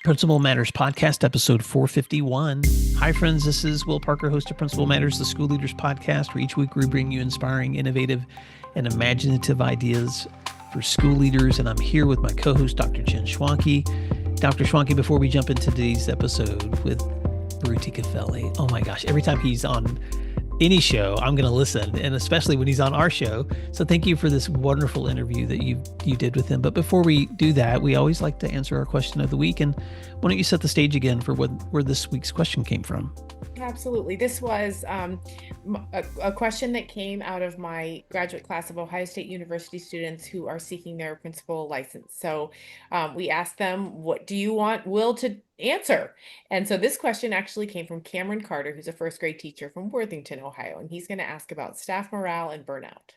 Principal Matters Podcast, episode 451. Hi, friends. This is Will Parker, host of Principal Matters, the School Leaders Podcast, where each week we bring you inspiring, innovative, and imaginative ideas for school leaders. And I'm here with my co host, Dr. Jen Schwanke. Dr. Schwanke, before we jump into today's episode with Baruti Kafele, oh my gosh, every time he's on any show, I'm going to listen, and especially when he's on our show. So thank you for this wonderful interview that you did with him. But before we do that, we always like to answer our question of the week. And why don't you set the stage again for where this week's question came from? Absolutely. This was a question that came out of my graduate class of Ohio State University students who are seeking their principal license. So we asked them, what do you want Will to answer? And so this question actually came from Cameron Carter, who's a first grade teacher from Worthington, Ohio. And he's going to ask about staff morale and burnout.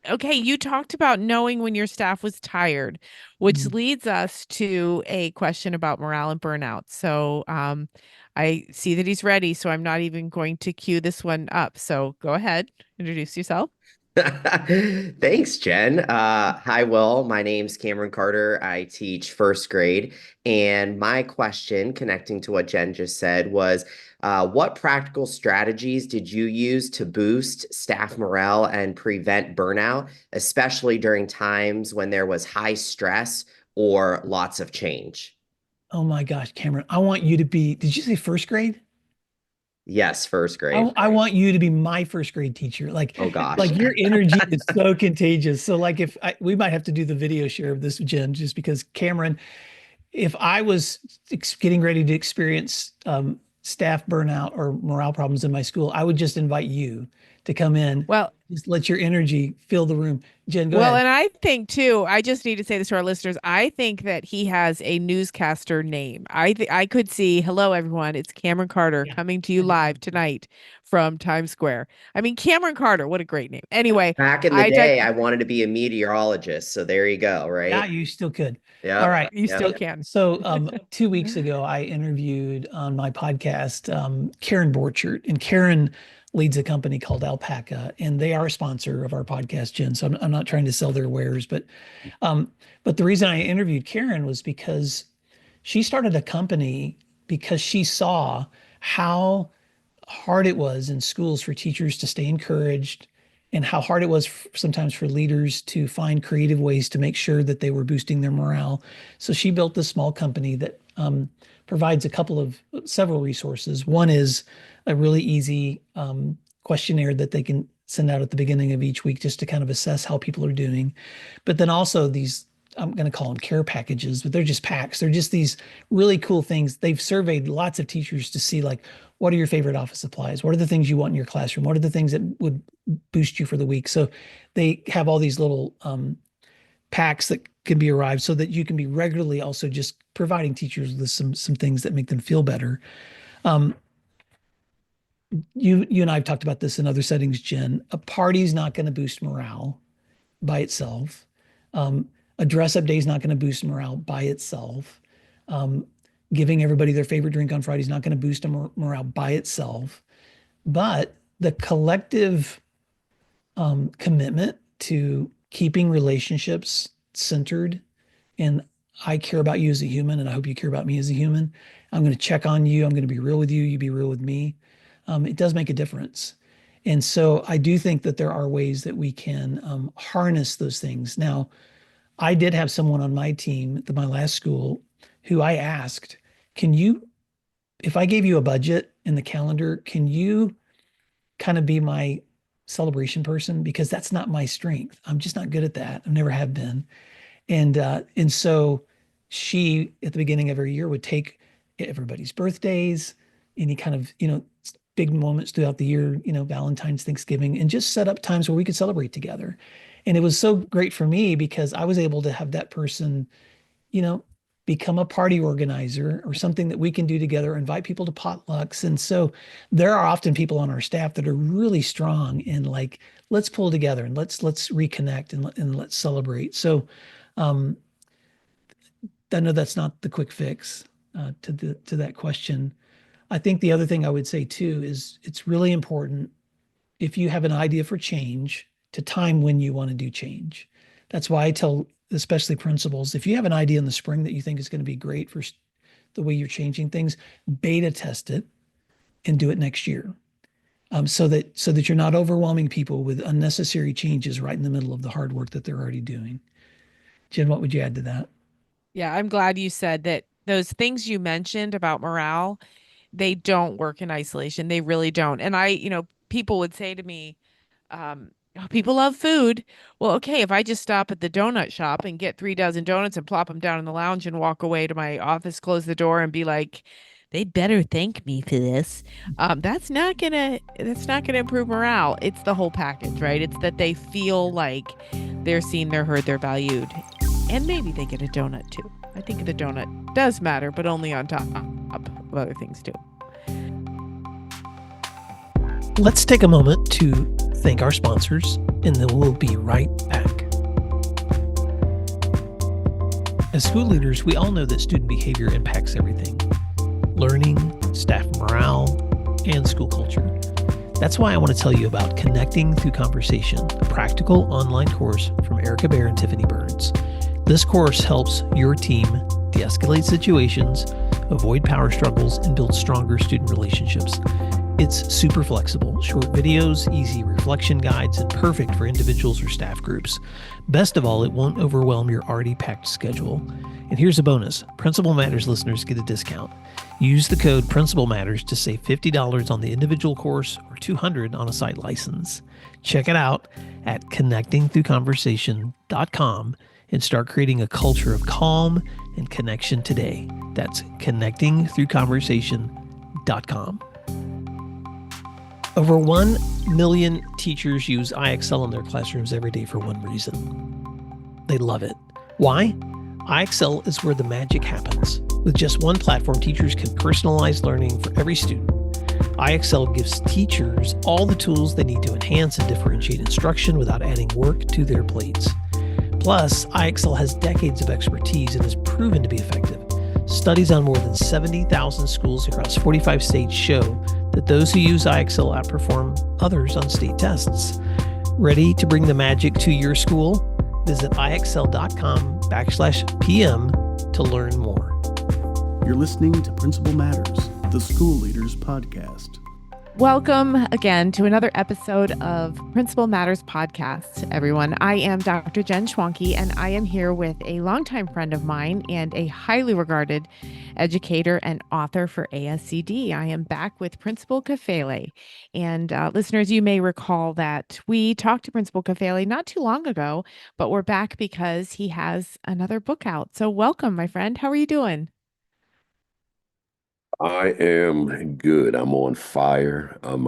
Okay, you talked about knowing when your staff was tired, which leads us to a question about morale and burnout. So I see that he's ready, so I'm not even going to cue this one up. So go ahead, introduce yourself. Thanks, Jen. Hi, Will. My name's Cameron Carter. I teach first grade. And my question, connecting to what Jen just said, was what practical strategies did you use to boost staff morale and prevent burnout, especially during times when there was high stress or lots of change? Oh my gosh, Cameron, I want you to be, did you say first grade? Yes, first grade. I want you to be my first grade teacher. Like, oh gosh, like your energy is so contagious. So like we might have to do the video share of this, Jen, just because Cameron, if I was getting ready to experience staff burnout or morale problems in my school, I would just invite you to come in. Well, just let your energy fill the room. Jen, go well, ahead. and I think too, I just need to say this to our listeners. I think that he has a newscaster name. I could see, hello everyone, it's Cameron Carter coming to you live tonight from Times Square. I mean, Cameron Carter, what a great name. Anyway, back in the day, I wanted to be a meteorologist, so there you go, right? Yeah, you still could. Yeah. All right. You still can. So 2 weeks ago, I interviewed on my podcast Karen Borchert, and Karen leads a company called Alpaca, and they are a sponsor of our podcast, Jen. So I'm not trying to sell their wares, but the reason I interviewed Karen was because she started a company because she saw how hard it was in schools for teachers to stay encouraged and how hard it was sometimes for leaders to find creative ways to make sure that they were boosting their morale. So she built this small company that provides several resources. One is a really easy questionnaire that they can send out at the beginning of each week just to kind of assess how people are doing. But then also these, I'm going to call them care packages, but they're just packs. They're just these really cool things. They've surveyed lots of teachers to see, like, what are your favorite office supplies? What are the things you want in your classroom? What are the things that would boost you for the week? So they have all these little packs that can be arrived so that you can be regularly also just providing teachers with some things that make them feel better. You and I have talked about this in other settings, Jen. A party's not going to boost morale by itself. A dress-up day is not going to boost morale by itself. Giving everybody their favorite drink on Friday is not going to boost morale by itself. But the collective commitment to keeping relationships centered, and I care about you as a human, and I hope you care about me as a human. I'm going to check on you. I'm going to be real with you. You be real with me. It does make a difference. And so I do think that there are ways that we can harness those things. Now, I did have someone on my team at my last school who I asked, if I gave you a budget in the calendar, can you kind of be my celebration person? Because that's not my strength. I'm just not good at that. I never have been. And so she, at the beginning of every year, would take everybody's birthdays, any kind of, big moments throughout the year, Valentine's, Thanksgiving, and just set up times where we could celebrate together. And it was so great for me because I was able to have that person, become a party organizer or something that we can do together, invite people to potlucks. And so there are often people on our staff that are really strong in, like, let's pull together and let's reconnect and let's celebrate. So I know that's not the quick fix to that question. I think the other thing I would say too is it's really important, if you have an idea for change, to time when you want to do change. That's why I tell especially principals, if you have an idea in the spring that you think is going to be great for the way you're changing things, beta test it and do it next year. So that you're not overwhelming people with unnecessary changes right in the middle of the hard work that they're already doing. Jen, what would you add to that? Yeah, I'm glad you said that those things you mentioned about morale, they don't work in isolation. They really don't. And people would say to me, "Oh, people love food." Well, okay, if I just stop at the donut shop and get 3 dozen donuts and plop them down in the lounge and walk away to my office, close the door, and be like, "They'd better thank me for this," that's not gonna improve morale. It's the whole package, right? It's that they feel like they're seen, they're heard, they're valued, and maybe they get a donut too. I think the donut does matter, but only on top of other things too. Let's take a moment to thank our sponsors, and then we'll be right back. As school leaders, we all know that student behavior impacts everything: learning, staff morale, and school culture. That's why I want to tell you about Connecting Through Conversation, a practical online course from Erica Bear and Tiffany Burns. This course helps your team de-escalate situations, avoid power struggles, and build stronger student relationships. It's super flexible, short videos, easy reflection guides, and perfect for individuals or staff groups. Best of all, it won't overwhelm your already packed schedule. And here's a bonus. Principal Matters listeners get a discount. Use the code Principal Matters to save $50 on the individual course or $200 on a site license. Check it out at connectingthroughconversation.com and start creating a culture of calm and connection today. That's connectingthroughconversation.com. Over 1 million teachers use IXL in their classrooms every day for one reason. They love it. Why? IXL is where the magic happens. With just one platform, teachers can personalize learning for every student. IXL gives teachers all the tools they need to enhance and differentiate instruction without adding work to their plates. Plus, IXL has decades of expertise and is proven to be effective. Studies on more than 70,000 schools across 45 states show that those who use IXL outperform others on state tests. Ready to bring the magic to your school? Visit IXL.com/PM to learn more. You're listening to Principal Matters, the School Leaders Podcast. Welcome again to another episode of Principal Matters Podcast, everyone. I am Dr. Jen Schwanke, and I am here with a longtime friend of mine and a highly regarded educator and author for ASCD. I am back with Principal Kafele. And listeners, you may recall that we talked to Principal Kafele not too long ago, but we're back because he has another book out. So welcome, my friend. How are you doing? I am good. I'm on fire. I'm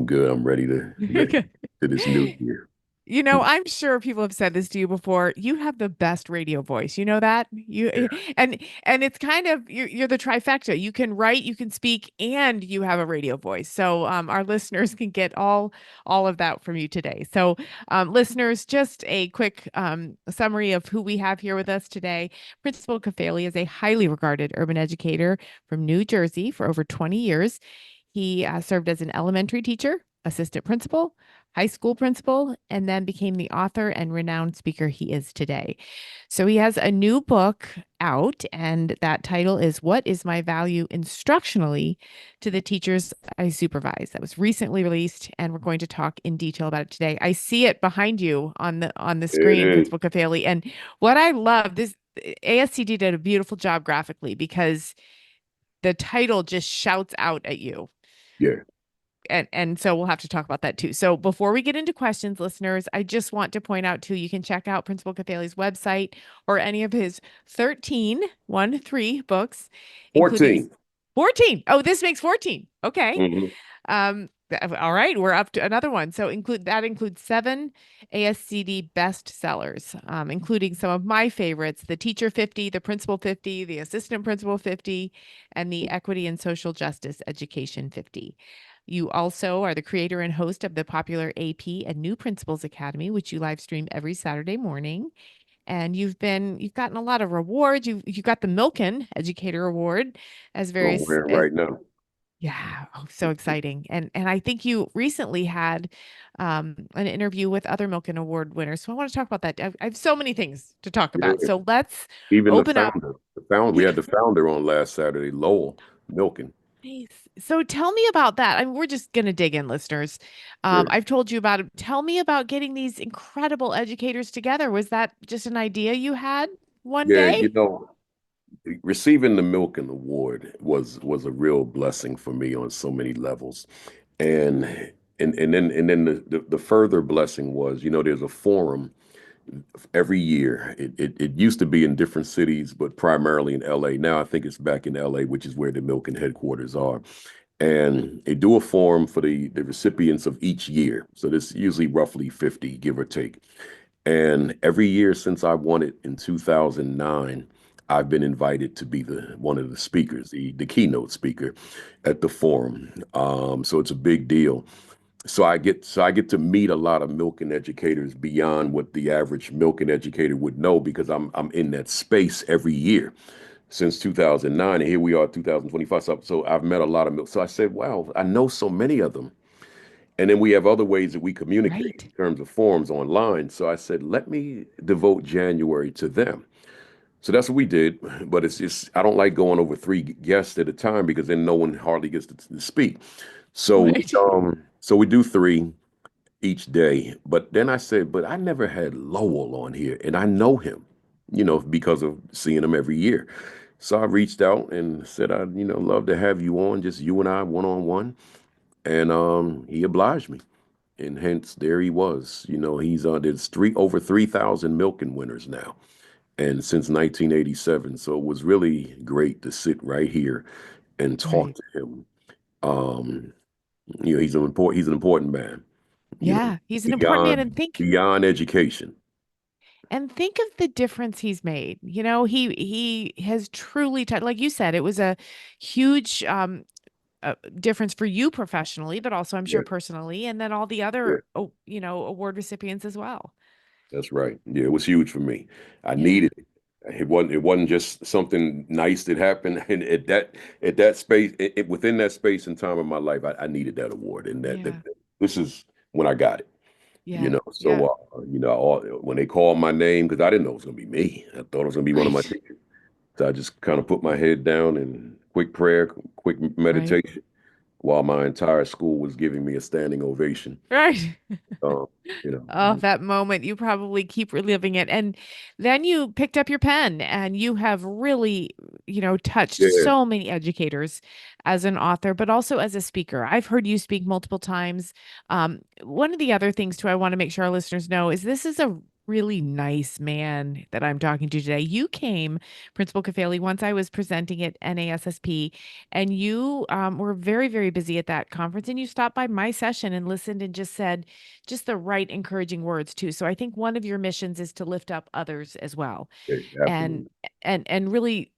good. I'm ready to get to this new year. I'm sure people have said this to you before. You have the best radio voice. You know that? Yeah. And it's kind of you're the trifecta. You can write, you can speak, and you have a radio voice. So our listeners can get all of that from you today. So listeners, just a quick summary of who we have here with us today. Principal Kafele is a highly regarded urban educator from New Jersey for over 20 years. He served as an elementary teacher, assistant principal, high school principal, and then became the author and renowned speaker he is today. So he has a new book out, and that title is "What is My Value Instructionally to the Teachers I Supervise?" That was recently released, and we're going to talk in detail about it today. I see it behind you on the screen, Hey. Principal Kafele. And what I love, this ASCD did a beautiful job graphically because the title just shouts out at you. Yeah. And so we'll have to talk about that too. So before we get into questions, listeners, I just want to point out too, you can check out Principal Kafele's website or any of his 13 books. 14. 14. Oh, this makes 14. Okay. Mhm. All right, we're up to another one. So includes 7 ASCD bestsellers, including some of my favorites: the Teacher 50, the Principal 50, the Assistant Principal 50, and the Equity and Social Justice Education 50. You also are the creator and host of the popular AP and New Principals Academy, which you live stream every Saturday morning. And you've gotten a lot of rewards. You got the Milken Educator Award as I'm wearing right now. Yeah. Oh, so exciting. And I think you recently had an interview with other Milken Award winners. So I want to talk about that. I have so many things to talk about. Yeah. So let's Even open up. the founder, we Yeah. had the founder on last Saturday, Lowell Milken. Nice. So tell me about that. I mean, we're just going to dig in, listeners. Yeah. I've told you about it. Tell me about getting these incredible educators together. Was that just an idea you had one Yeah, day? receiving the Milken Award was a real blessing for me on so many levels. And and then the further blessing was, there's a forum every year. It used to be in different cities, but primarily in LA. Now I think it's back in LA, which is where the Milken headquarters are. And they do a forum for the recipients of each year. So this usually roughly 50, give or take. And every year since I won it in 2009, I've been invited to be one of the speakers, the keynote speaker at the forum. So it's a big deal. So I get to meet a lot of Milken educators beyond what the average Milken educator would know, because I'm in that space every year since 2009, and here we are 2025. So I've met a lot of So I said, wow, I know so many of them. And then we have other ways that we communicate Right. in terms of forums online. So I said, let me devote January to them. So that's what we did. But it's just, I don't like going over three guests at a time, because then no one hardly gets to speak. So, Right. so we do three each day. But then I said, but I never had Lowell on here, and I know him, because of seeing him every year. So I reached out and said, I'd, love to have you on, just you and I, one on one. And he obliged me. And hence there he was. There's over 3,000 Milken winners now. And since 1987. So it was really great to sit right here and talk Right. to him. Um, he's an important man, Yeah. He's an important man. beyond And beyond education. think of the difference he's made. He has truly touched, like you said, it was a huge difference for you professionally, but also I'm Yeah, sure personally, and then all the yeah, other award recipients as well. that's right. Yeah, it was huge for me. I Yeah. needed it. It wasn't just something nice that happened. And at that space, within that space and time of my life, I needed that award. And Yeah. this is when I got it. Yeah. So Yeah. when they called my name, because I didn't know it was gonna be me. I thought it was gonna be one of my Right. teachers. So I just kind of put my head down and quick prayer, quick Right. meditation, while my entire school was giving me a standing ovation. Right. Um, Oh, that moment, you probably keep reliving it. And then you picked up your pen and you have really, touched yeah, so many educators as an author, but also as a speaker. I've heard you speak multiple times. One of the other things too, I want to make sure our listeners know is this is a really nice man that I'm talking to today. You came, Principal Kafele, once I was presenting at NASSP, and you were very, very busy at that conference, and you stopped by my session and listened and just said, just the right encouraging words too. So I think one of your missions is to lift up others as well, yeah, and absolutely. really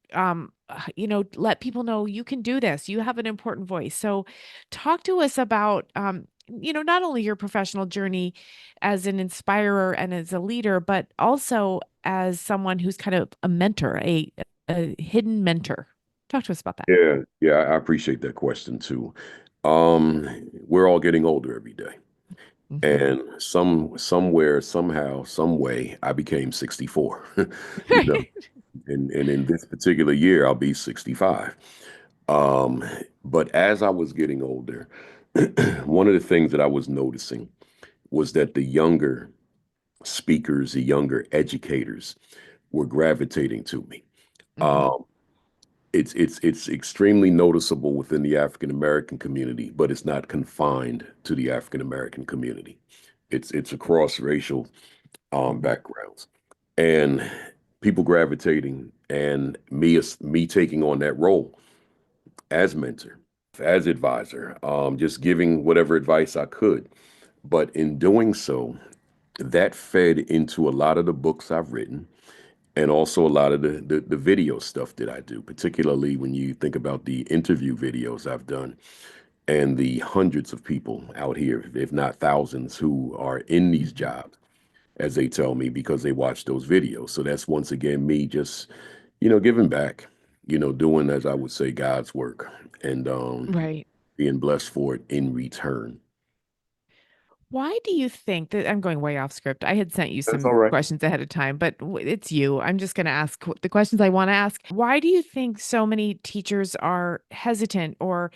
let people know you can do this. You have an important voice. So talk to us about not only your professional journey as an inspirer and as a leader, but also as someone who's kind of a mentor, a hidden mentor. Talk to us about that. Yeah, yeah, I appreciate that question too. We're all getting older every day. Mhm. And somewhere, somehow, some way, I became 64. You know, and in this particular year, I'll be 65. Um, but as I was getting older, one of the things that I was noticing was that the younger speakers, the younger educators were gravitating to me. Mhm. Um, it's extremely noticeable within the African American community, but it's not confined to the African American community. It's across racial backgrounds, and people gravitating, and me taking on that role as mentor, as advisor, just giving whatever advice I could. But in doing so, that fed into a lot of the books I've written, and also a lot of the video stuff that I do, particularly when you think about the interview videos I've done, and the hundreds of people out here, if not thousands, who are in these jobs, as they tell me, because they watch those videos. So that's once again me just, giving back, doing, as I would say, God's work. And Right. being blessed for it in return. Why do you think that I'm going way off script? I had sent you That's some all right. questions ahead of time, but it's you. I'm just going to ask the questions I want to ask. Why do you think so many teachers are hesitant or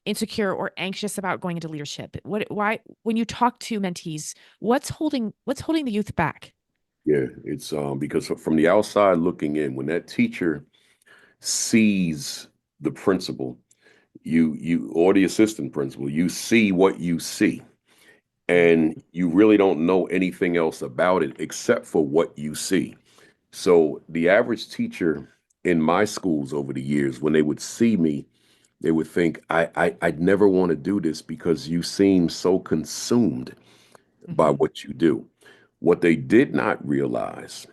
insecure or anxious about going into leadership? Why, when you talk to mentees, what's holding the youth back? Yeah, it's because from the outside looking in, when that teacher sees the principal, you or the assistant principal, you see what you see, and you really don't know anything else about it except for what you see. So the average teacher in my schools over the years, when they would see me, they would think, I'd never want to do this because you seem so consumed by Mhm. what you do. What they did not realize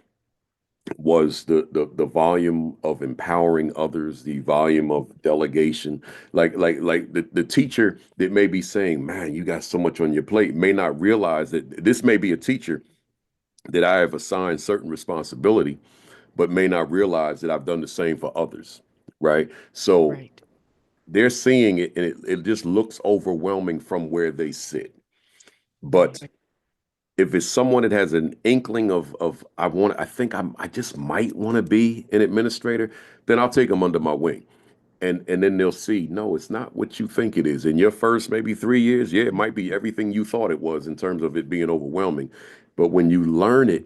was the volume of empowering others, the volume of delegation. Like the teacher that may be saying, man, you got so much on your plate, may not realize that this may be a teacher that I have assigned certain responsibility, but may not realize that I've done the same for others. Right. So Right. they're seeing it and it just looks overwhelming from where they sit. But if it's someone that has an inkling of I just might want to be an administrator, then I'll take them under my wing. And then they'll see, no, it's not what you think it is. In your first maybe 3 years, yeah, it might be everything you thought it was in terms of it being overwhelming. But when you learn it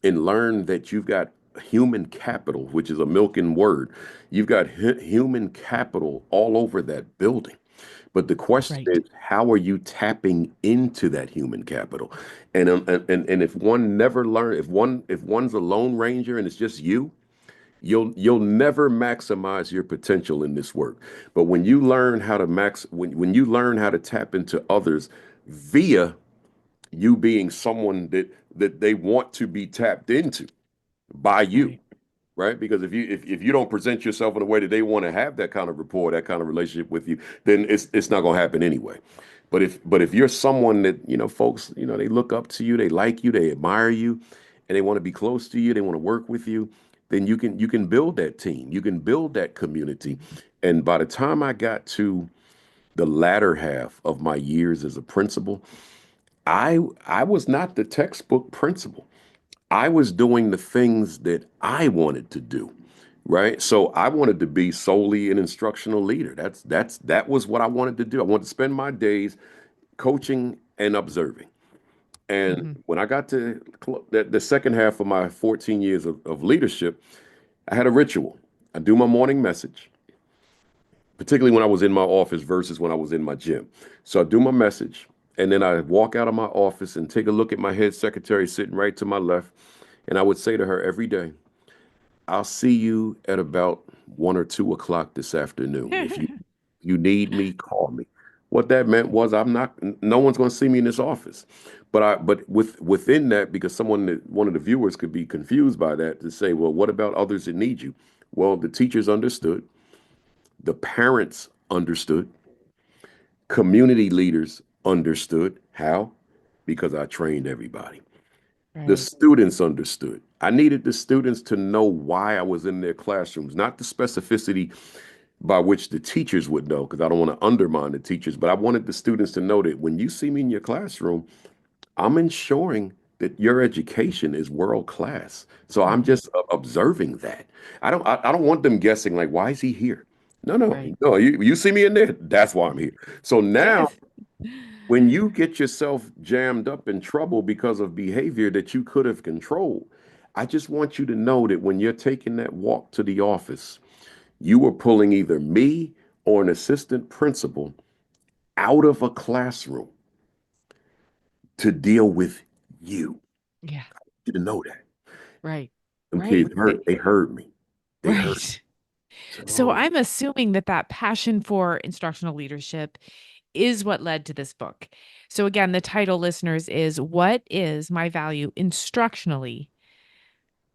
and learn that you've got human capital, which is a milking word, you've got human capital all over that building. But the question Right. is, how are you tapping into that human capital? And if one never learn, if one's a lone ranger and it's just you, you'll never maximize your potential in this work. But when you learn how to when you learn how to tap into others via you being someone that they want to be tapped into by you, Right. right? Because if you don't present yourself in a way that they want to have that kind of rapport, that kind of relationship with you, then it's not going to happen anyway. But if you're someone that, folks, they look up to you, they like you, they admire you, and they want to be close to you, they want to work with you, then you can build that team, you can build that community. And by the time I got to the latter half of my years as a principal, I was not the textbook principal. I was doing the things that I wanted to do, right? So I wanted to be solely an instructional leader. That was what I wanted to do. I wanted to spend my days coaching and observing. And Hmm. when I got to the second half of my 14 years of leadership, I had a ritual. I do my morning message, particularly when I was in my office versus when I was in my gym. So I do my message, and then I walk out of my office and take a look at my head secretary sitting right to my left. And I would say to her every day, I'll see you at about 1 or 2 o'clock this afternoon. If you need me, call me. What that meant was no one's going to see me in this office. But within that, because one of the viewers could be confused by that to say, well, what about others that need you? Well, the teachers understood, the parents understood, community leaders understood. How? Because I trained everybody. The Right. students understood. I needed the students to know why I was in their classrooms, not the specificity by which the teachers would know, because I don't want to undermine the teachers, but I wanted the students to know that when you see me in your classroom, I'm ensuring that your education is world class. So I'm Mhm. just observing that. I don't want them guessing like, why is he here? No, no, Right. no. You see me in there, that's why I'm here. So now Yes. when you get yourself jammed up in trouble because of behavior that you could have controlled, I just want you to know that when you're taking that walk to the office, you were pulling either me or an assistant principal out of a classroom to deal with you. Yeah. You to know that. Right. Them Right. kids heard me. They heard. Right. Said, So oh, I'm assuming that passion for instructional leadership is what led to this book. So again, the title, listeners, is What is My Value Instructionally?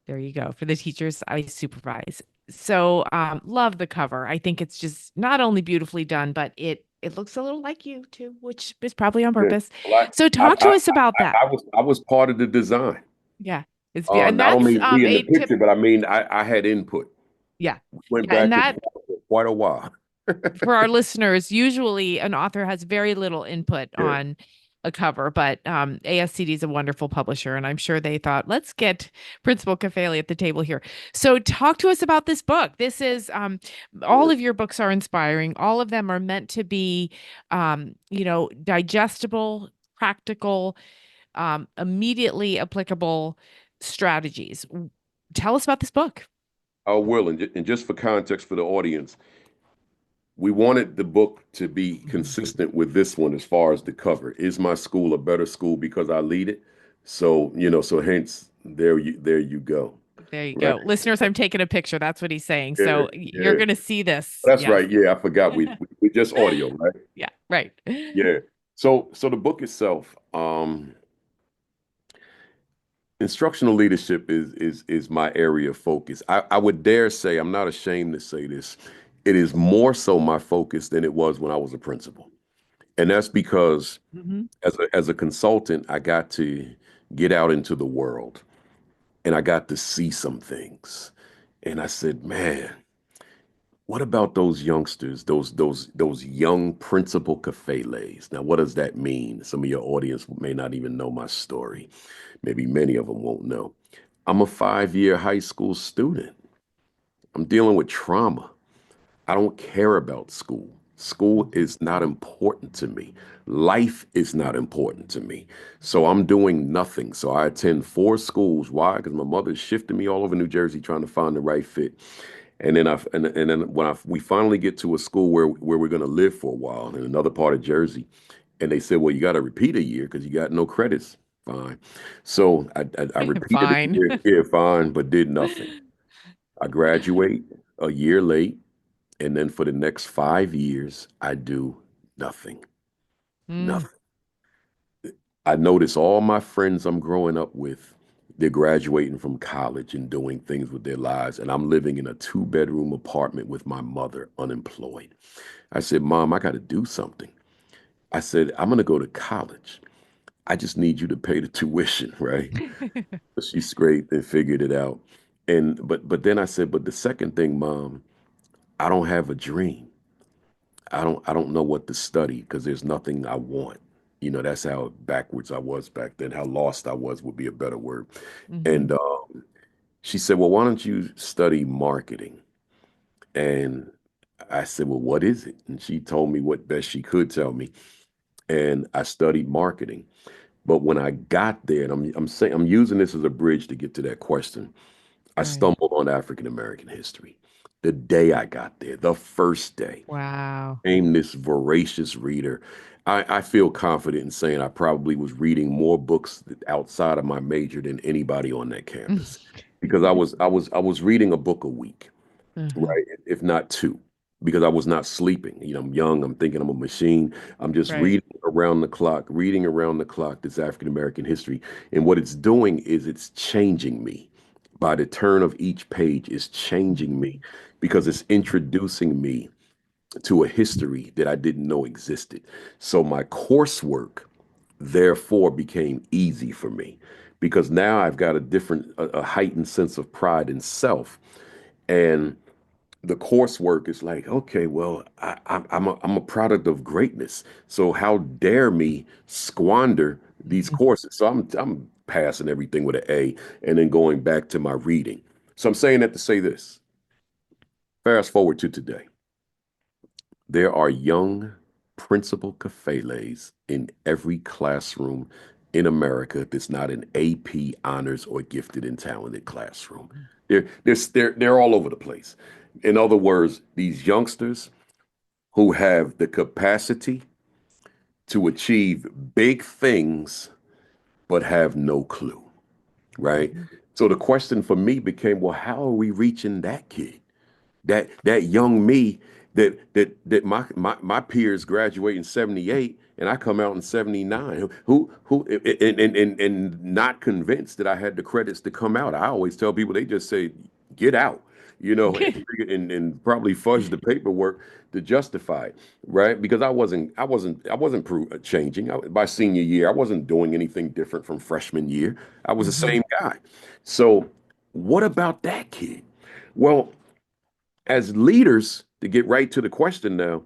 There you go, for the teachers I supervise. So love the cover. I think it's just not only beautifully done, but it looks a little like you too, which is probably on yeah. purpose. Well, So I, talk I, to us about that. I was part of the design. Yeah. And Not that's only me in the a tip. picture, but I mean, I had input. Yeah. Went Yeah. And back and that forth for quite a while. For our listeners, usually an author has very little input Yeah. on a cover, but ASCD is a wonderful publisher, and I'm sure they thought, let's get Principal Kafele at the table here. So talk to us about this book. This is all of your books are inspiring. All of them are meant to be, digestible, practical, immediately applicable strategies. Tell us about this book. I will, and just for context for the audience, we wanted the book to be consistent with this one as far as the cover. Is my school a better school because I lead it? So, so hence there you go. There you Right. go. Listeners, I'm taking a picture. That's what he's saying. Yeah, So you're yeah. going to see this. That's Yes. right. Yeah, I forgot we just audio, right? Yeah, right. Yeah. So the book itself, instructional leadership is my area of focus. I would dare say, I'm not ashamed to say this, it is more so my focus than it was when I was a principal. And that's because Mhm. as a consultant, I got to get out into the world and I got to see some things. And I said, man, what about those youngsters, those young principal Kafeles? Now, what does that mean? Some of your audience may not even know my story. Maybe many of them won't know. I'm a 5-year high school student. I'm dealing with trauma. I don't care about school. School is not important to me. Life is not important to me. So I'm doing nothing. So I attend 4 schools. Why? Because my mother's shifting me all over New Jersey trying to find the right fit. And then we finally get to a school where we're going to live for a while in another part of Jersey, and they said, well, you got to repeat a year because you got no credits. Fine. So I repeated a Fine. year, yeah, fine, but did nothing. I graduate a year late, and then for the next 5 years, I do nothing. Nothing. I notice all my friends I'm growing up with, they're graduating from college and doing things with their lives, and I'm living in a 2-bedroom apartment with my mother, unemployed. I said, Mom, I got to do something. I said, I'm going to go to college. I just need you to pay the tuition, right? She scraped and figured it out. But then I said, but the second thing, Mom, I don't have a dream. I don't know what to study because there's nothing I want. That's how backwards I was back then. How lost I was would be a better word. And she said, well, why don't you study marketing? And I said, well, what is it? And she told me what best she could tell me. And I studied marketing. But when I got there, and I'm using this as a bridge to get to that question, I Right. stumbled on African American history. The day I got there, the first day, Wow. became this voracious reader. I feel confident in saying I probably was reading more books outside of my major than anybody on that campus because I was reading a book a week, right? If not 2, because I was not sleeping. I'm young. I'm thinking I'm a machine. I'm just Right. reading around the clock this African American history. And what it's doing is it's changing me. By the turn of each page, it's changing me because it's introducing me to a history that I didn't know existed. So my coursework, therefore, became easy for me because now I've got a heightened sense of pride in self. And the coursework is like, okay, well, I'm a product of greatness. So how dare me squander these courses? So I'm passing everything with an A and then going back to my reading. So I'm saying that to say this. Fast forward to today. There are young principal Kafeles in every classroom in America that's not an AP honors or gifted and talented classroom. They're all over the place. In other words, these youngsters who have the capacity to achieve big things but have no clue, right? So the question for me became, well, how are we reaching that kid? That young me that my peers graduate in 78 and I come out in 79 who and not convinced that I had the credits to come out. I always tell people, they just say get out, and probably fudge the paperwork to justify it, right? Because I wasn't changing. By senior year, I wasn't doing anything different from freshman year. I was the same guy. So what about that kid? Well, as leaders, to get right to the question now,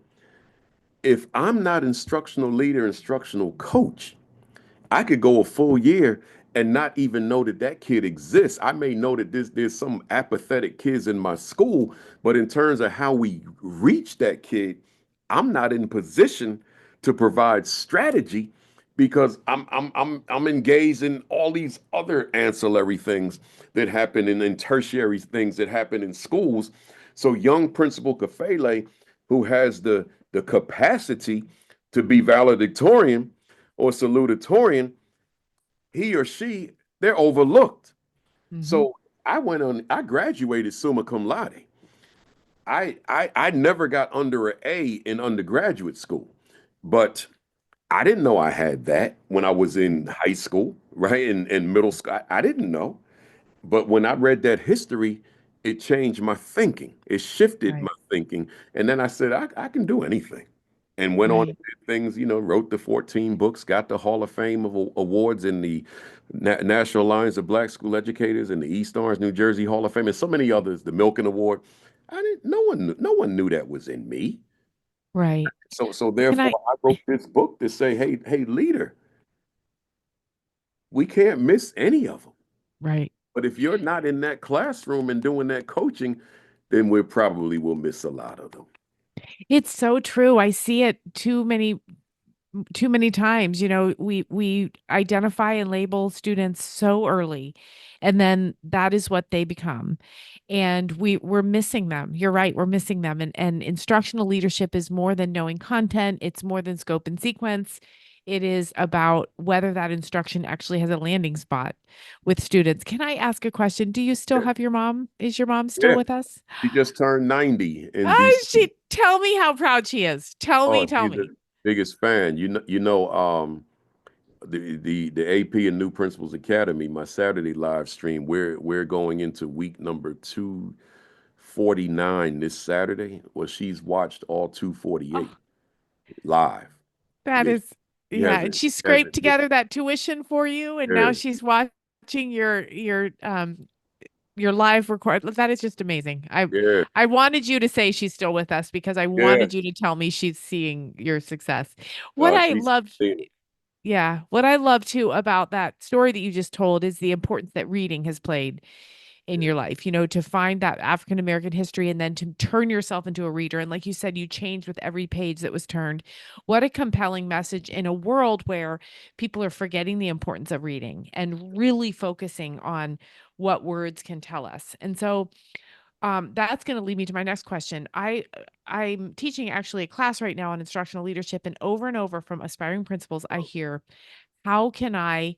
if I'm not instructional leader, instructional coach, I could go a full year and not even know that that kid exists. I may know that there's some apathetic kids in my school, but in terms of how we reach that kid, I'm not in position to provide strategy because I'm engaged in all these other ancillary things that happen in tertiary things that happen in schools. So young Principal Kafele, who has the capacity to be valedictorian or salutatorian, he or she, they're overlooked. Mhm. So I graduated summa cum laude. I never got under an A in undergraduate school, but I didn't know I had that when I was in high school, right? In middle school. I didn't know. But when I read that history, it changed my thinking. It shifted my Right. thinking. And then I said, I can do anything. And went on and Right. did things, wrote the 14 books, got the Hall of Fame of awards in the National Alliance of Black School Educators and the East Orange, New Jersey Hall of Fame, and so many others, the Milken Award. No one knew that was in me. Right. So Can therefore I I wrote this book to say, hey, leader, we can't miss any of them. right. But if you're not in that classroom and doing that coaching, then we probably will miss a lot of them. It's so true. I see it too many times. We identify and label students so early, and then that is what they become, and we're missing them. You're right, we're missing them. And instructional leadership is more than knowing content. It's more than scope and sequence. It is about whether that instruction actually has a landing spot with students. Can I ask a question? Do you still Yeah. have your mom? Is your mom still Yeah. with us? She just turned 90 in Oh, DC. she tell me how proud she is. Tell me, Oh, tell she's me. the biggest fan. The AP and New Principals Academy, my Saturday live stream, we're going into week number 249 this Saturday. Well, she's watched all 248 Oh, live. that Yeah, is, she yeah. And hasn't she she hasn't scraped missed. together that tuition for you, and now Yeah, she's watching your live record. That is just amazing. yeah, I wanted you to say she's still with us because I yeah. wanted you to tell me she's seeing your success. What I She's loved, yeah, what I love too about that story that you just told is the importance that reading has played in your life, to find that African American history and then to turn yourself into a reader. And like you said, you changed with every page that was turned. What a compelling message in a world where people are forgetting the importance of reading and really focusing on what words can tell us. And so that's going to lead me to my next question. I'm teaching actually a class right now on instructional leadership, and over from aspiring principals, I hear, how can I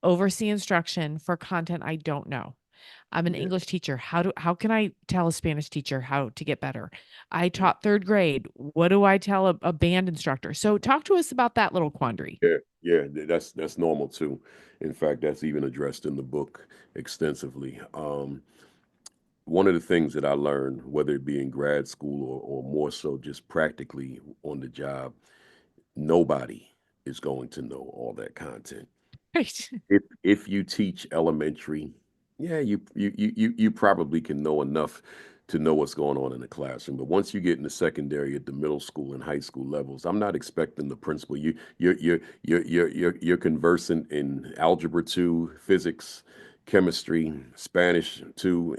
oversee instruction for content I don't know? I'm an yeah, English teacher. How can I tell a Spanish teacher how to get better? I taught third grade. What do I tell a band instructor? So talk to us about that little quandary. yeah, yeah. That's normal too. In fact, that's even addressed in the book extensively. One of the things that I learned, whether it be in grad school or more so just practically on the job, nobody is going to know all that content. Right. If you teach elementary, yeah, you probably can know enough to know what's going on in the classroom. But once you get into secondary at the middle school and high school levels, I'm not expecting the principal. You're conversant in algebra 2, physics, chemistry, Spanish 2,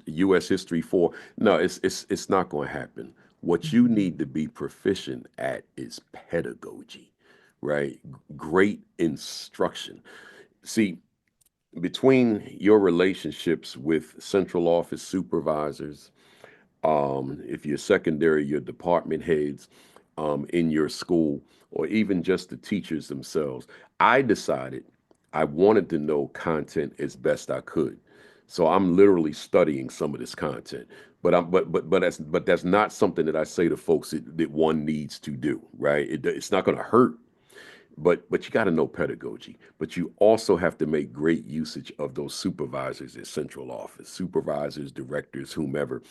U.S. history 4. No, it's not going to happen. What you Mhm. need to be proficient at is pedagogy, right? Great instruction. See, between your relationships with central office supervisors, if you're secondary, your department heads in your school, or even just the teachers themselves, I decided I wanted to know content as best I could. So I'm literally studying some of this content, but that's not something that I say to folks that one needs to do, right? It's not going to hurt, but you got to know pedagogy. But you also have to make great usage of those supervisors at central office, supervisors, directors, whomever,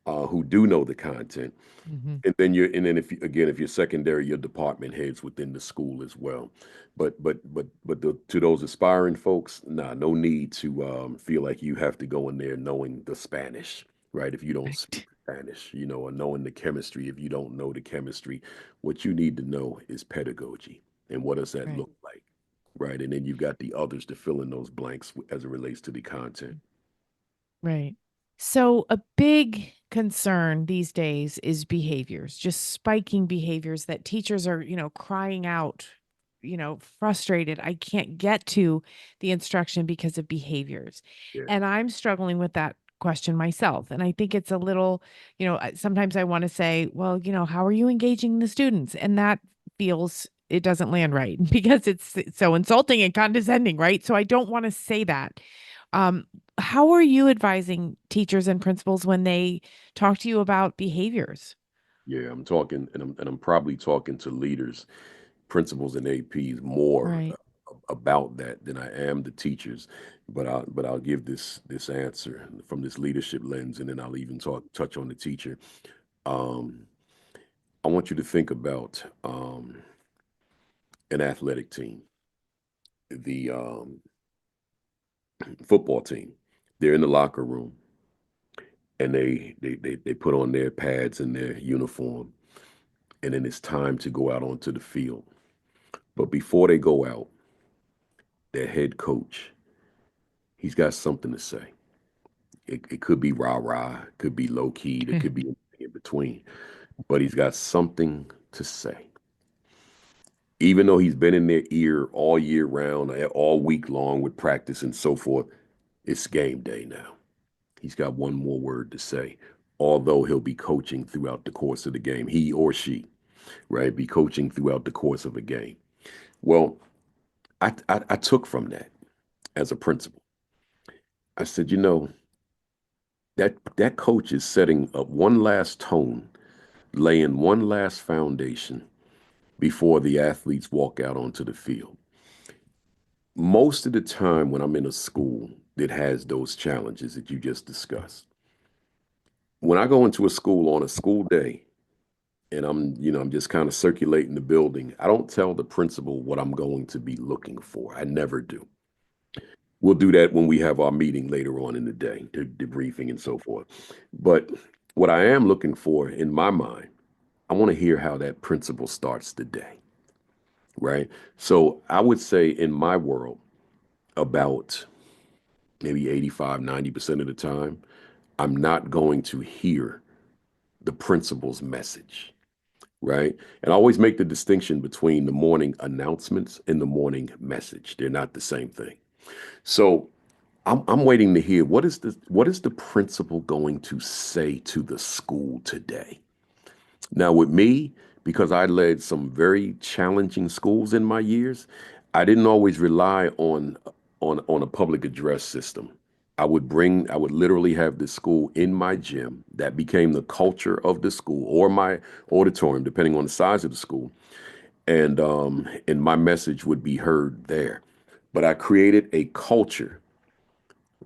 who do know the content. Mhm. And then if you're secondary, your department heads within the school as well. To those aspiring folks, nah, no need to feel like you have to go in there knowing the Spanish, right? If you don't speak. Right. Spanish, or knowing the chemistry. If you don't know the chemistry, what you need to know is pedagogy. And what does that Right. look like? Right. And then you've got the others to fill in those blanks as it relates to the content. Right. So a big concern these days is behaviors, just spiking behaviors that teachers are, crying out, frustrated. I can't get to the instruction because of behaviors. Yeah. And I'm struggling with that question myself. And I think it's a little, sometimes I want to say, well, how are you engaging the students? And that feels it doesn't land right because it's so insulting and condescending, right? So I don't want to say that. Um, how are you advising teachers and principals when they talk to you about behaviors? Yeah, I'm talking, and I'm probably talking to leaders, principals, and APs more Right. about that than I am the teachers. But I'll give this answer from this leadership lens, and then I'll even touch on the teacher. Um, I want you to think about an athletic team, the football team. They're in the locker room, and they put on their pads and their uniform, and then it's time to go out onto the field. But before they go out, their head coach, he's got something to say. It could be rah-rah, it could be low-key, it could be anything in between, but he's got something to say. Even though he's been in their ear all year round, all week long with practice and so forth, it's game day now. He's got one more word to say, although he'll be coaching throughout the course of the game. He or she, right, be coaching throughout the course of a game. Well, I took from that as a principal. I said, that coach is setting up one last tone, laying one last foundation before the athletes walk out onto the field. Most of the time when I'm in a school that has those challenges that you just discussed, when I go into a school on a school day and I'm just kind of circulating the building, I don't tell the principal what I'm going to be looking for. I never do. We'll do that when we have our meeting later on in the day, the debriefing and so forth. But what I am looking for in my mind, I want to hear how that principal starts the day, right? So I would say in my world, about maybe 85, 90% of the time, I'm not going to hear the principal's message, right? And I always make the distinction between the morning announcements and the morning message. They're not the same thing. So I'm waiting to hear what is the principal going to say to the school today. Now with me, because I led some very challenging schools in my years, I didn't always rely on a public address system. I would literally have the school in my gym. That became the culture of the school or my auditorium, depending on the size of the school. And my message would be heard there. But I created a culture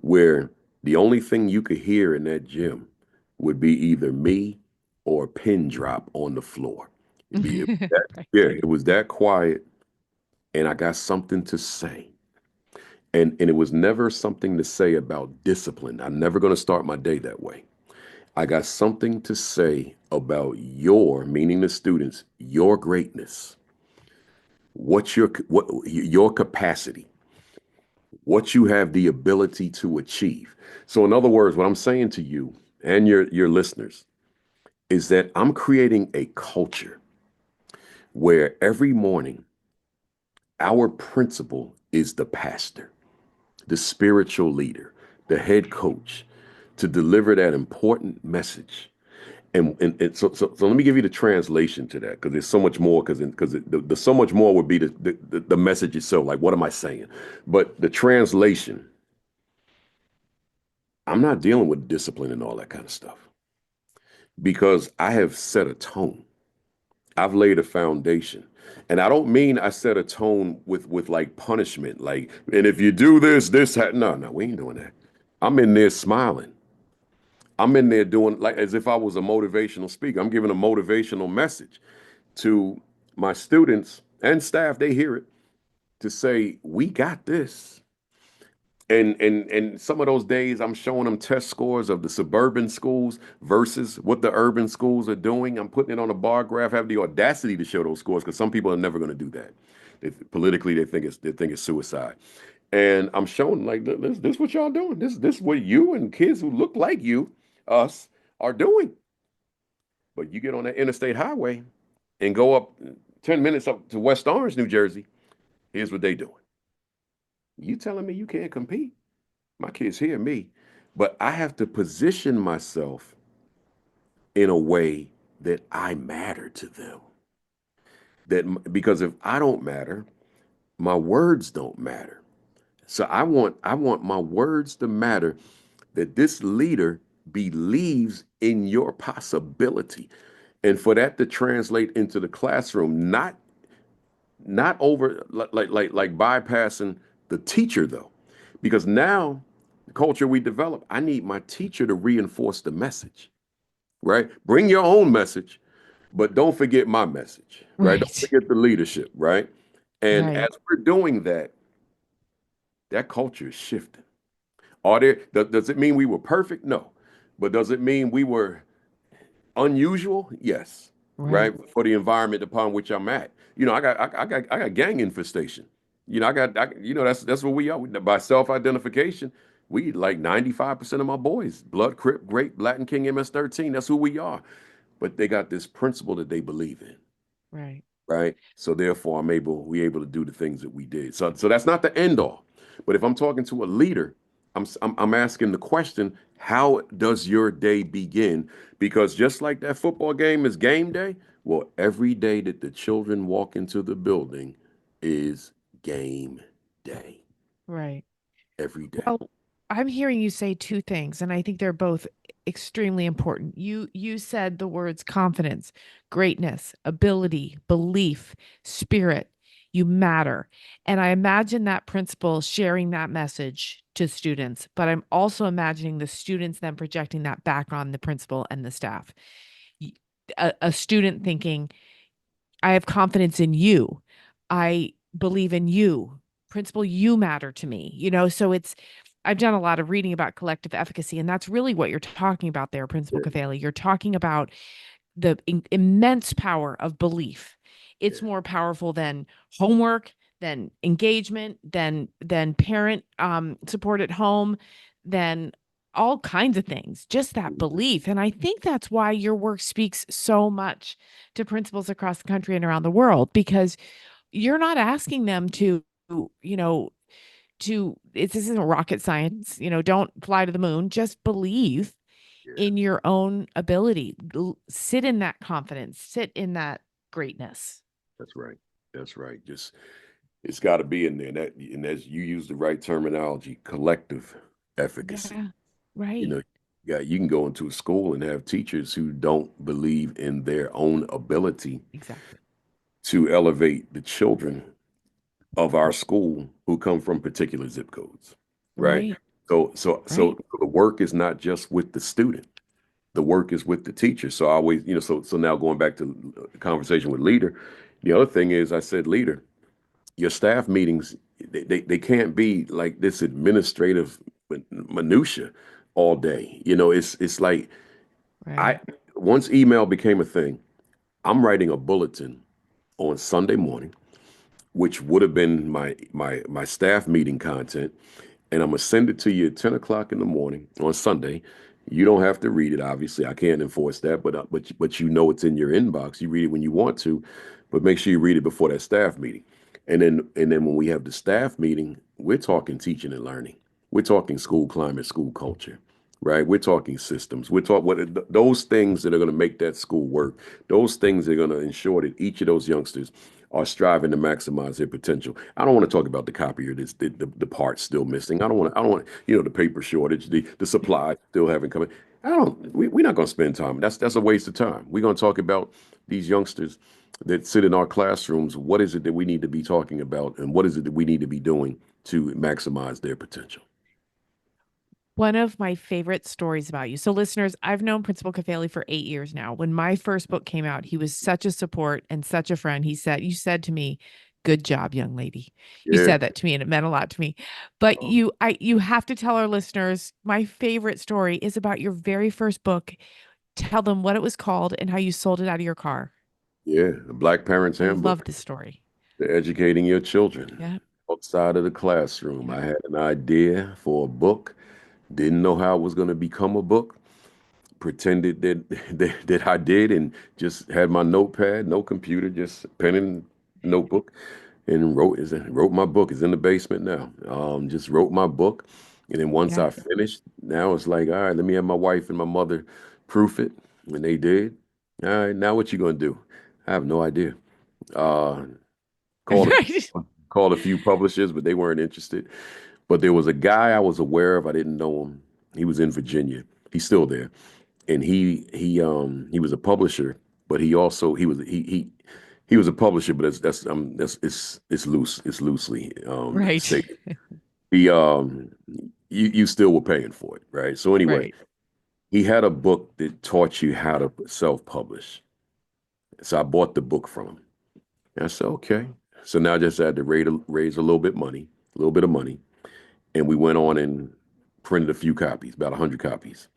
where the only thing you could hear in that gym would be either me or a pin drop on the floor. Yeah, it was that quiet, and I got something to say. And it was never something to say about discipline. I'm never going to start my day that way. I got something to say about meaning the students, your greatness, what your capacity, what you have the ability to achieve. So in other words, what I'm saying to you and your listeners is that I'm creating a culture where every morning our principal is the pastor, the spiritual leader, the head coach, to deliver that important message. So let me give you the translation to that, because there's so much more. Because the so much more would be the message itself. Like, what am I saying? But the translation, I'm not dealing with discipline and all that kind of stuff, because I have set a tone. I've laid a foundation. And I don't mean I set a tone with like punishment, like, and if you do no, we ain't doing that. I'm in there smiling. I'm in there doing like as if I was a motivational speaker. I'm giving a motivational message to my students and staff. They hear it, to say, we got this. And some of those days I'm showing them test scores of the suburban schools versus what the urban schools are doing. I'm putting it on a bar graph, have the audacity to show those scores because some people are never going to do that. Politically, they think it's suicide. And I'm showing like this what y'all doing. This what you and kids who look like you, us, are doing. But you get on that interstate highway and go up 10 minutes up to West Orange, New Jersey. Here's what they doing. You telling me you can't compete? My kids hear me, but I have to position myself in a way that I matter to them. Because if I don't matter, my words don't matter. So I want my words to matter, that this leader believes in your possibility. And for that to translate into the classroom, not over like bypassing the teacher though. Because now the culture we develop, I need my teacher to reinforce the message, right? Bring your own message, but don't forget my message, right? Don't Right. forget the leadership, right? And Right. as we're doing that, that culture is shifting. Does it mean we were perfect? No. But does it mean we were unusual? Yes. Right. Right. For the environment upon which I'm at. I got gang infestation. That's what we are. By self-identification, we like 95% of my boys, Blood, Crip, Grape, Latin King, MS-13. That's who we are. But they got this principle that they believe in. Right. Right. So therefore we able to do the things that we did. So that's not the end all. But if I'm talking to a leader, I'm asking the question, how does your day begin? Because just like that football game is game day, well, every day that the children walk into the building is game day. Right. Every day. Well, I'm hearing you say two things, and I think they're both extremely important. You said the words confidence, greatness, ability, belief, spirit. You matter. And I imagine that principal sharing that message to students, but I'm also imagining the students then projecting that back on the principal and the staff. A student thinking, I have confidence in you. I believe in you. Principal, you matter to me. So I've done a lot of reading about collective efficacy, and that's really what you're talking about there, Principal Yeah. Kafele. You're talking about the immense power of belief. It's Yeah. more powerful than homework, than engagement, than parent support at home, than all kinds of things. Just that belief. And I think that's why your work speaks so much to principals across the country and around the world, because you're not asking them to, you know, this isn't rocket science, don't fly to the moon, just believe Yeah. in your own ability. Sit in that confidence, sit in that greatness. That's right. That's right. Just it's got to be in there. And as you use the right terminology, collective efficacy. Yeah, right. You know, yeah, you can go into a school and have teachers who don't believe in their own ability Exactly. to elevate the children of our school who come from particular zip codes, right? Right. So the work is not just with the student. The work is with the teacher. So I always, so now going back to the conversation with leader, the other thing is I said, leader, your staff meetings, they can't be like this administrative minutia all day. It's like Right. once email became a thing, I'm writing a bulletin on Sunday morning, which would have been my staff meeting content, and I'm gonna send it to you at 10 o'clock in the morning on Sunday. You don't have to read it, obviously. I can't enforce that, but it's in your inbox. You read it when you want to, but make sure you read it before that staff meeting. And then when we have the staff meeting, we're talking teaching and learning. We're talking school climate, school culture, right? We're talking systems. We're talking those things that are going to make that school work. Those things that are going to ensure that each of those youngsters are striving to maximize their potential. I don't want to talk about the copier, the parts still missing. I don't want, the paper shortage, the supply still haven't come in. We're not going to spend time. That's a waste of time. We're going to talk about these youngsters that sit in our classrooms. What is it that we need to be talking about, and what is it that we need to be doing to maximize their potential? One of my favorite stories about you. So listeners, I've known Principal Kafele for 8 years now. When my first book came out, he was such a support and such a friend. You said to me, Good job, young lady. You Yeah. said that to me and it meant a lot to me. But Um, you have to tell our listeners, my favorite story is about your very first book. Tell them what it was called and how you sold it out of your car. yeah, the Black Parents I love Handbook, this story. to educating your children Yeah. outside of the classroom. Yeah. I had an idea for a book, didn't know how it was going to become a book, pretended that I did, and just had my notepad, no computer, just pen and notebook, and wrote my book. It's in the basement now. Just wrote my book, and then once Yeah. I finished, now it's like, all right, let me have my wife and my mother proof it, and they did. All right, now what you gonna do? I have no idea. Uh, called Right. called a few publishers, but they weren't interested. But there was a guy I was aware of. I didn't know him. He was in Virginia. He's still there, and he was a publisher, but he was a publisher, but that's it's loose. It's loosely Right. stated. He you still were paying for it, right? So anyway, Right. he had a book that taught you how to self-publish. So I bought the book from him. And I said, okay. So now I just had to raise a little bit of money, and we went on and printed a few copies, about 100 copies.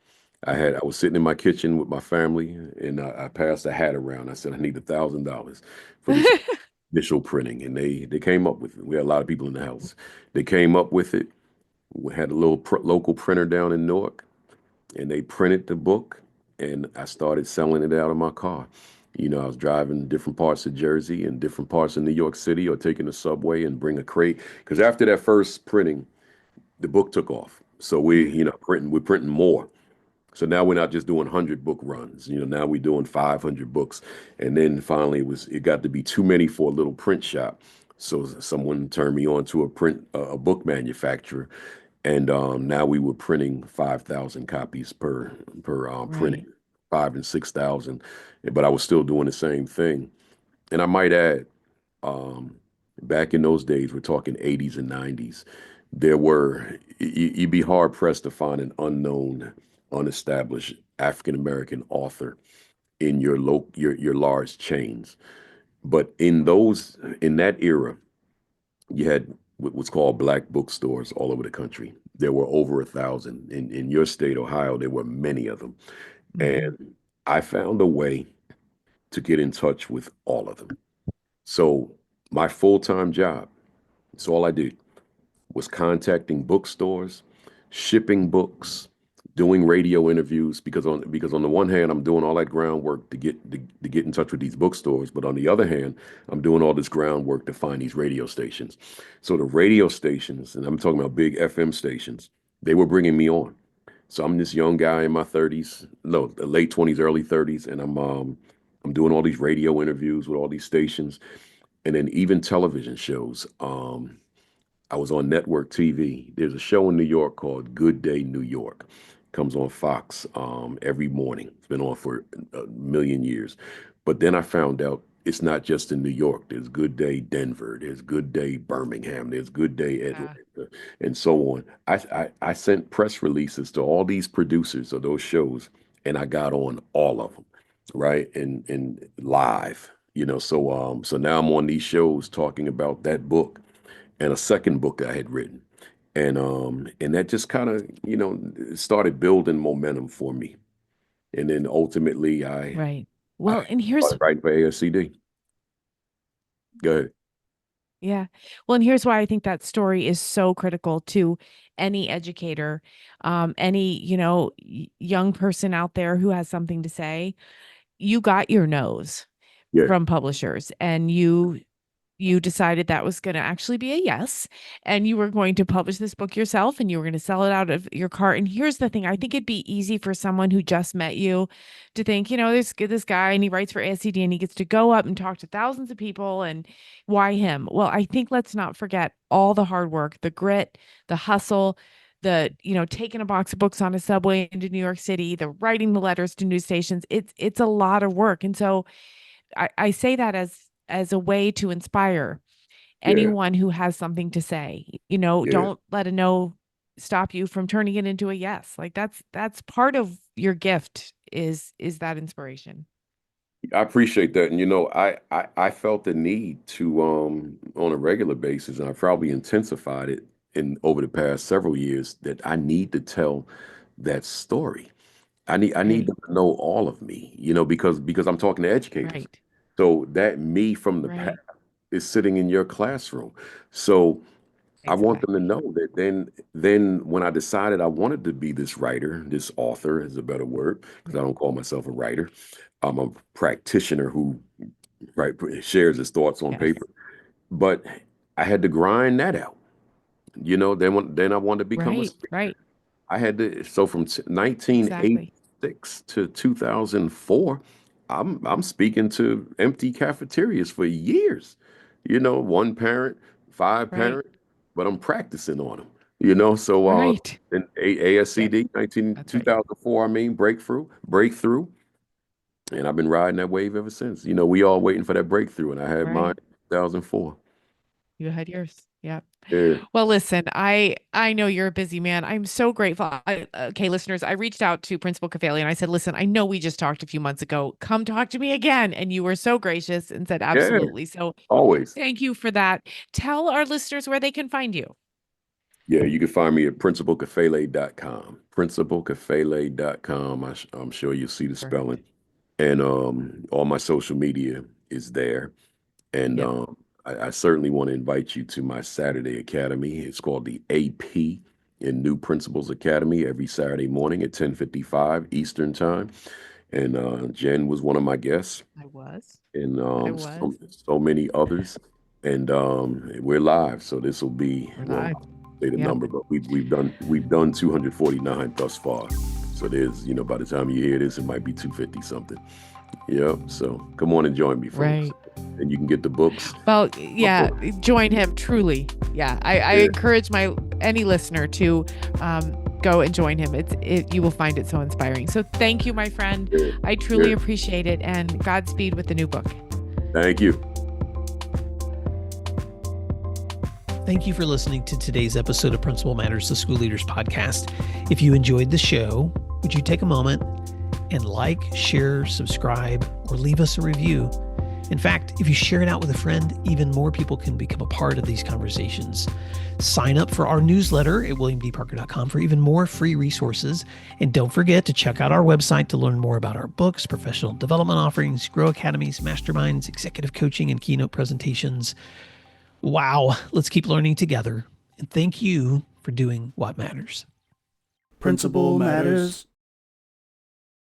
I was sitting in my kitchen with my family, and I passed a hat around. I said, I need $1,000 for this initial printing, and they came up with it. We had a lot of people in the house. They came up with it. We had a little local printer down in Newark, and they printed the book, and I started selling it out of my car. I was driving different parts of Jersey and different parts of New York City, or taking the subway and bring a crate. Because after that first printing, the book took off. So we're printing more. So now we're not just doing 100 book runs. Now we're doing 500 books. And then finally it got to be too many for a little print shop. So someone turned me on to a book manufacturer, and now we were printing 5,000 copies per Right. printing, 5 and 6,000. But I was still doing the same thing. And I might add, um, back in those days, we're talking 80s and 90s, you'd be hard pressed to find an unknown, unestablished African American author in your large chains. But in that era, you had what's called black bookstores all over the country. There were over 1,000. In your state, Ohio, there were many of them. Mhm. And I found a way to get in touch with all of them. So my full-time job, that's all I did, was contacting bookstores, shipping books, doing radio interviews, because on the one hand I'm doing all that groundwork to get in touch with these bookstores, but on the other hand I'm doing all this groundwork to find these radio stations. So the radio stations, and I'm talking about big FM stations, they were bringing me on. So I'm this young guy in my 30s, no, the late 20s, early 30s, and I'm doing all these radio interviews with all these stations, and then even television shows. I was on network TV. There's a show in New York called Good Day New York. Comes on Fox every morning. It's been on for a million years. But then I found out it's not just in New York. There's Good Day Denver. There's Good Day Birmingham. There's Good Day Yeah. Atlanta, and so on. I sent press releases to all these producers of those shows, and I got on all of them, right? And live, so now I'm on these shows talking about that book and a second book I had written. And that just kind of, started building momentum for me. And then ultimately Right. I Well, and here's started writing for ASCD. Go ahead. yeah. Well, and here's why I think that story is so critical to any educator, any, young person out there who has something to say. You got your nose Yeah, from publishers and you decided that was going to actually be a yes, and you were going to publish this book yourself and you were going to sell it out of your cart. And here's the thing, I think it'd be easy for someone who just met you to think, there's this guy and he writes for ASCD and he gets to go up and talk to thousands of people, and why him? Well, I think let's not forget all the hard work, the grit, the hustle, the taking a box of books on a subway into New York City, the writing the letters to news stations. It's a lot of work. And so I say that as a way to inspire yeah, anyone who has something to say. yeah. Don't let a no stop you from turning it into a yes. Like that's part of your gift is that inspiration. I appreciate that. And I felt the need to on a regular basis, and I probably intensified it in over the past several years, that I need to tell that story. I need Right. them to know all of me, because I'm talking to educators. Right. So that me from the past Right. is sitting in your classroom. So I want them to Exactly. know that then when I decided I wanted to be this writer, this author is a better word, because I don't call myself a writer. I'm a practitioner who shares his thoughts on Yes. paper. But I had to grind that out. Then I wanted to become a Right. speaker. Right. I had to so from Exactly. 1986 to 2004, I'm speaking to empty cafeterias for years. One parent, five Right. parent, but I'm practicing on them. So Right. in Yep. ASCD That's two right. thousand four, I mean breakthrough, and I've been riding that wave ever since. We all waiting for that breakthrough, and I had mine Right. in 2004. You had yours. Yep. Yeah, Well, listen, I know you're a busy man. I'm so grateful. Okay, listeners, I reached out to Principal Kafele and I said, listen, I know we just talked a few months ago. Come talk to me again. And you were so gracious and said, yeah, absolutely. So always. thank you for that. Tell our listeners where they can find you. Yeah, you can find me at principalkafele.com. Principalkafele.com. I'm sure you'll see the spelling. Perfect. And all my social media is there. And Yep. I certainly want to invite you to my Saturday Academy. It's called the AP in New Principles Academy every Saturday morning at 10:55 Eastern Time. And Jen was one of my guests, I was. and I was. so many others. And we're live, so this will be, We're well, live. I'll say the Yep. number, but we've done 249 thus far. So there's, by the time you hear this, it might be 250 something. Yep. So come on and join me, folks, Right. and you can get the books. Well, My yeah, book. join him truly. Yeah. I Yeah, encourage any listener to go and join him. You will find it so inspiring. So thank you, my friend. yeah, I truly yeah. appreciate it, and Godspeed with the new book. Thank you. Thank you for listening to today's episode of Principal Matters, the School Leaders Podcast. If you enjoyed the show, would you take a moment and like, share, subscribe, or leave us a review? In fact, if you share it out with a friend, even more people can become a part of these conversations. Sign up for our newsletter at williamdparker.com for even more free resources. And don't forget to check out our website to learn more about our books, professional development offerings, Grow Academies, masterminds, executive coaching, and keynote presentations. Wow, let's keep learning together. And thank you for doing what matters. Principal Matters.